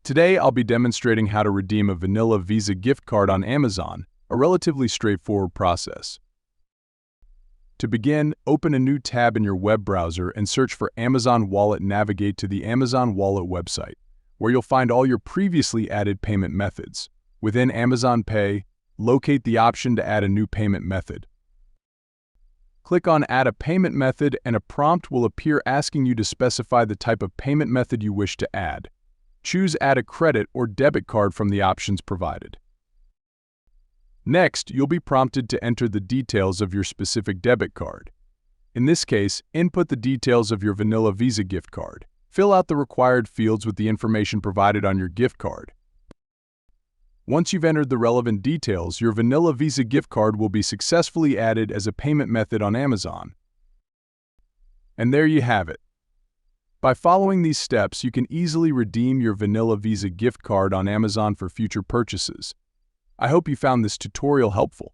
Today, I'll be demonstrating how to redeem a vanilla Visa gift card on Amazon, a relatively straightforward process. To begin, open a new tab in your web browser and search for Amazon Wallet. Navigate to the Amazon Wallet website, where you'll find all your previously added payment methods. Within Amazon Pay, locate the option to add a new payment method. Click on Add a Payment Method and a prompt will appear asking you to specify the type of payment method you wish to add. Choose Add a credit or debit card from the options provided. Next, you'll be prompted to enter the details of your specific debit card. In this case, input the details of your vanilla Visa gift card. Fill out the required fields with the information provided on your gift card. Once you've entered the relevant details, your vanilla Visa gift card will be successfully added as a payment method on Amazon. And there you have it. By following these steps, you can easily redeem your vanilla Visa gift card on Amazon for future purchases. I hope you found this tutorial helpful.